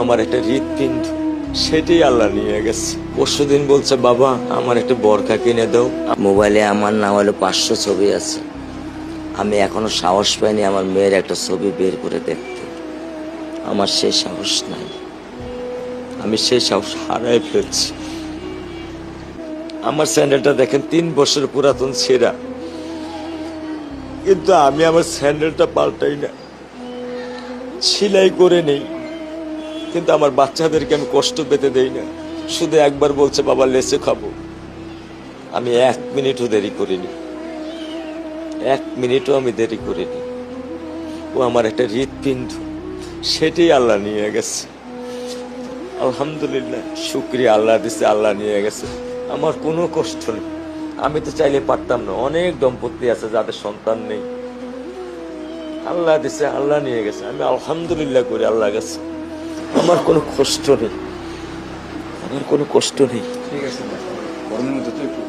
আমার একটা হৃৎপিণ্ড, সেটাই আল্লাহ নিয়ে গেছে। পরশুদিন বলছে, বাবা আমার একটা বরখা কিনে দাও। মোবাইলে আমার না হলে 500 ছবি আছে। আমি এখনো সাহস পাইনি আমার মেয়ের একটা ছবি বের করে দেখতে। আমার সেই সাহস নাই। আমি সেই সাহস হারাই ফেলছি। আমার স্যান্ডেলটা দেখেন 3 বছর পুরাতন ছেঁড়া, কিন্তু আমি আমার স্যান্ডেলটা পাল্টাই না, সেলাই করে নেই। কিন্তু আমার বাচ্চাদেরকে আমি কষ্ট পেতে দেই না। শুধু একবার বলছে, বাবা লেচে খাবো। আমি 1 মিনিটও দেরি করিনি, 1 মিনিটও আমি দেরি করিনি। ও আমার একটা হৃৎপিণ্ড, সেটাই আল্লাহ নিয়ে গেছে। আলহামদুলিল্লাহ, শুকরিয়া, আল্লাহ দিছে, আল্লাহ নিয়ে গেছে। আমার কোনো কষ্ট নেই। আমি তো চাইলে পারতাম না। অনেক দম্পতি আছে যাদের সন্তান নেই, আল্লাহ দিছে, আল্লাহ নিয়ে গেছে। আমি আলহামদুলিল্লাহ করি আল্লাহ গেছে। আমার কোনো কষ্ট নেই, আমার কোনো কষ্ট নেই। ঠিক আছে, গরমের মধ্যে তো একটু